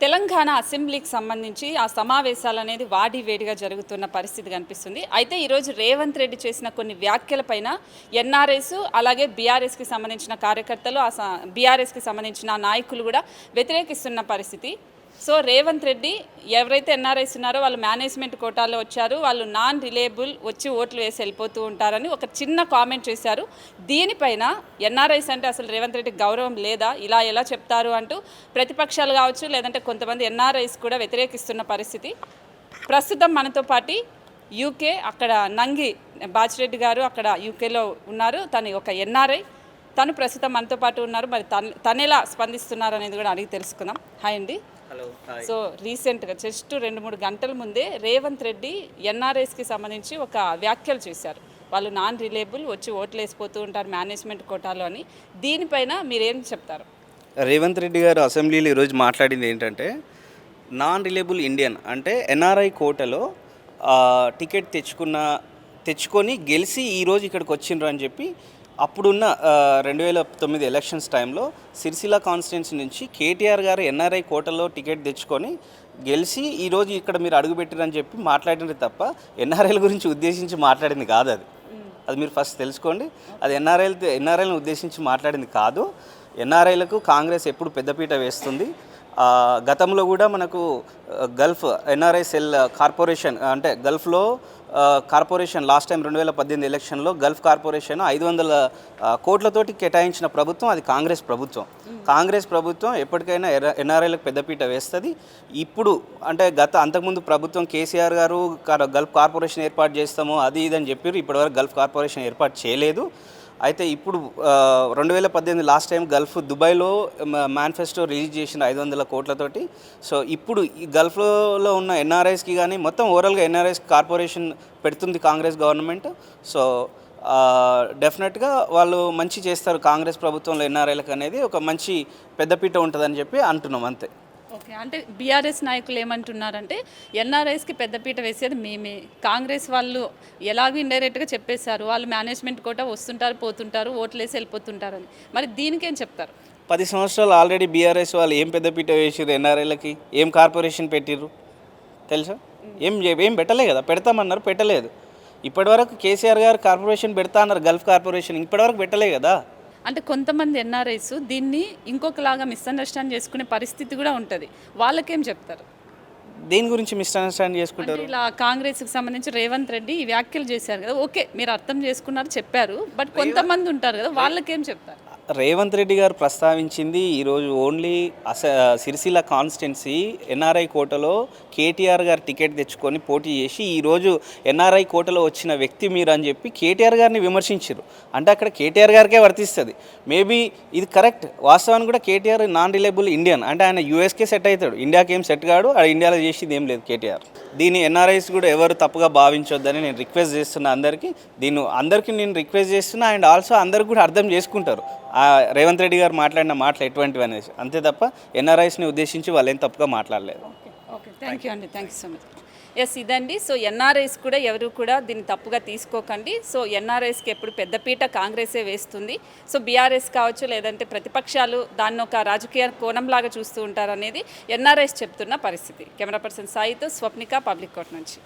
తెలంగాణ అసెంబ్లీకి సంబంధించి ఆ సమావేశాలు అనేది వాడివేడిగా జరుగుతున్న పరిస్థితి కనిపిస్తుంది. అయితే ఈరోజు రేవంత్ రెడ్డి చేసిన కొన్ని వ్యాఖ్యలపైన ఎన్ఆర్ఎస్ అలాగే బీఆర్ఎస్కి సంబంధించిన కార్యకర్తలు బీఆర్ఎస్కి సంబంధించిన నాయకులు కూడా వ్యతిరేకిస్తున్న పరిస్థితి. సో రేవంత్ రెడ్డి ఎవరైతే ఎన్ఆర్ఐస్ ఉన్నారో వాళ్ళు మేనేజ్మెంట్ కోటాలో వచ్చారు, వాళ్ళు నాన్ రిలేబుల్ వచ్చి ఓట్లు వేసి వెళ్ళిపోతూ ఉంటారని ఒక చిన్న కామెంట్ చేశారు. దీనిపైన ఎన్ఆర్ఐస్ అంటే అసలు రేవంత్ రెడ్డికి గౌరవం లేదా, ఇలా ఎలా చెప్తారు అంటూ ప్రతిపక్షాలు కావచ్చు లేదంటే కొంతమంది ఎన్ఆర్ఐస్ కూడా వ్యతిరేకిస్తున్న పరిస్థితి. ప్రస్తుతం మనతో పాటు యూకే అక్కడ నంగి బాచిరెడ్డి గారు అక్కడ యూకేలో ఉన్నారు. తను ఒక ఎన్ఆర్ఐ, తను ప్రస్తుతం మనతో పాటు ఉన్నారు. మరి తను ఎలా స్పందిస్తున్నారు అనేది కూడా అడిగి తెలుసుకుందాం. హాయ్ అండి. హలో. సో రీసెంట్గా జస్ట్ 2-3 గంటల ముందే రేవంత్ రెడ్డి ఎన్ఆర్ఎస్కి సంబంధించి ఒక వ్యాఖ్యలు చేశారు. వాళ్ళు నాన్ రిలేబుల్ వచ్చి ఓట్లు వేసిపోతూ ఉంటారు మేనేజ్మెంట్ కోటాలో అని. దీనిపైన మీరేం చెప్తారు? రేవంత్ రెడ్డి గారు అసెంబ్లీలో ఈరోజు మాట్లాడింది ఏంటంటే, నాన్ రిలేబుల్ ఇండియన్ అంటే ఎన్ఆర్ఐ కోటలో టికెట్ తెచ్చుకొని గెలిచి ఈరోజు ఇక్కడికి వచ్చిండ్రు అని చెప్పి అప్పుడున్న 2009 ఎలక్షన్స్ టైంలో సిరిసిల్ల కాన్స్టిట్యున్సీ నుంచి కేటీఆర్ గారు ఎన్ఆర్ఐ కోటలో టికెట్ తెచ్చుకొని గెలిచి ఈరోజు ఇక్కడ మీరు అడుగుపెట్టారని చెప్పి మాట్లాడినది తప్ప ఎన్ఆర్ఐల గురించి ఉద్దేశించి మాట్లాడింది కాదు. అది మీరు ఫస్ట్ తెలుసుకోండి. అది ఎన్ఆర్ఐలను ఉద్దేశించి మాట్లాడింది కాదు. ఎన్ఆర్ఐలకు కాంగ్రెస్ ఎప్పుడు పెద్దపీట వేస్తుంది. గతంలో కూడా మనకు గల్ఫ్ ఎన్ఆర్ఐ సెల్ కార్పొరేషన్ అంటే గల్ఫ్లో కార్పొరేషన్ లాస్ట్ టైం 2018 ఎలక్షన్లో గల్ఫ్ కార్పొరేషన్ 500 కోట్లతోటి కేటాయించిన ప్రభుత్వం అది కాంగ్రెస్ ప్రభుత్వం. కాంగ్రెస్ ప్రభుత్వం ఎప్పటికైనా ఎన్ఆర్ఐలకు పెద్దపీట వేస్తుంది. ఇప్పుడు అంటే అంతకుముందు ప్రభుత్వం కేసీఆర్ గారు గల్ఫ్ కార్పొరేషన్ ఏర్పాటు చేస్తాము అది ఇదని చెప్పారు. ఇప్పటివరకు గల్ఫ్ కార్పొరేషన్ ఏర్పాటు చేయలేదు. అయితే ఇప్పుడు 2018 లాస్ట్ టైం గల్ఫ్ దుబాయ్లో మేనిఫెస్టో రిలీజ్ చేసిన 500 కోట్లతోటి. సో ఇప్పుడు ఈ గల్ఫ్లో ఉన్న ఎన్ఆర్ఐస్కి కానీ మొత్తం ఓవరాల్గా ఎన్ఆర్ఐస్ కార్పొరేషన్ పెడుతుంది కాంగ్రెస్ గవర్నమెంట్. సో డెఫినెట్గా వాళ్ళు మంచి చేస్తారు కాంగ్రెస్ ప్రభుత్వంలో ఎన్ఆర్ఐలకు అనేది ఒక మంచి పెద్దపీట ఉంటుందని చెప్పి అంటున్నాం అంతే. ఓకే, అంటే బీఆర్ఎస్ నాయకులు ఏమంటున్నారంటే ఎన్ఆర్ఐస్కి పెద్దపీట వేసేది మేమే, కాంగ్రెస్ వాళ్ళు ఎలాగో ఇండైరెక్ట్గా చెప్పేశారు వాళ్ళు మేనేజ్మెంట్ కోట వస్తుంటారు పోతుంటారు ఓట్లు వేసి వెళ్ళిపోతుంటారని. మరి దీనికేం చెప్తారు? 10 సంవత్సరాలు ఆల్రెడీ బీఆర్ఎస్ వాళ్ళు ఏం పెద్దపీట వేసారు ఎన్ఆర్ఐలకి, ఏం కార్పొరేషన్ పెట్టిర్రు తెలుసా? ఏం పెట్టలే కదా. పెడతామన్నారు, పెట్టలేదు. ఇప్పటివరకు కేసీఆర్ గారు కార్పొరేషన్ పెడతా అన్నారు, గల్ఫ్ కార్పొరేషన్ ఇప్పటివరకు పెట్టలే కదా. అంటే కొంతమంది ఎన్ఆర్ఐస్ దీన్ని ఇంకొకలాగా మిస్అండర్స్టాండ్ చేసుకునే పరిస్థితి కూడా ఉంటుంది. వాళ్ళకేం చెప్తారు? దేని గురించి మిస్అండర్స్టాండ్ చేసుకుంటారు? ఇలా కాంగ్రెస్కి సంబంధించి రేవంత్ రెడ్డి ఈ వ్యాఖ్యలు చేశారు కదా, ఓకే మీరు అర్థం చేసుకున్నారు చెప్పారు, బట్ కొంతమంది ఉంటారు కదా వాళ్ళకేం చెప్తారు? రేవంత్ రెడ్డి గారు ప్రస్తావించింది ఈరోజు ఓన్లీ సిరిసిల్ల కాన్స్టిట్యున్సీ ఎన్ఆర్ఐ కోటలో కేటీఆర్ గారు టికెట్ తెచ్చుకొని పోటీ చేసి ఈరోజు ఎన్ఆర్ఐ కోటలో వచ్చిన వ్యక్తి మీరు అని చెప్పి కేటీఆర్ గారిని విమర్శించారు. అంటే అక్కడ కేటీఆర్ గారికే వర్తిస్తుంది. మేబీ ఇది కరెక్ట్. వాస్తవానికి కూడా కేటీఆర్ నాన్ రిలేబుల్ ఇండియన్ అంటే ఆయన యూఎస్కే సెట్ అవుతాడు, ఇండియాకి ఏం సెట్ కాడు. ఇండియాలో చేసేది ఏం లేదు కేటీఆర్. దీన్ని ఎన్ఆర్ఐస్ కూడా ఎవరు తప్పుగా భావించొద్దని నేను రిక్వెస్ట్ చేస్తున్నా అందరికీ నేను రిక్వెస్ట్ చేస్తున్నా. అండ్ ఆల్సో అందరికి కూడా అర్థం చేసుకుంటారు రేవంత్ రెడ్డి గారు మాట్లాడిన మాటలు ఎటువంటివి అనేసి. అంతే తప్ప ఎన్ఆర్ఐస్ని ఉద్దేశించి వాళ్ళు ఏం తప్పుగా మాట్లాడలేదు. ఓకే, థ్యాంక్ యూ అండి, thank you so much. Yes, ఇదండి. సో ఎన్ఆర్ఐస్ కూడా ఎవరు కూడా దీన్ని తప్పుగా తీసుకోకండి. సో ఎన్ఆర్ఐస్కి ఎప్పుడు పెద్దపీట కాంగ్రెసే వేస్తుంది. సో బీఆర్ఎస్ కావచ్చు లేదంటే ప్రతిపక్షాలు దాన్ని ఒక రాజకీయ కోణంలాగా చూస్తూ ఉంటారు అనేది ఎన్ఆర్ఐస్ చెప్తున్న పరిస్థితి. కెమెరా పర్సన్ సాయితో స్వప్నిక, పబ్లిక్ కోర్ట్ నుంచి.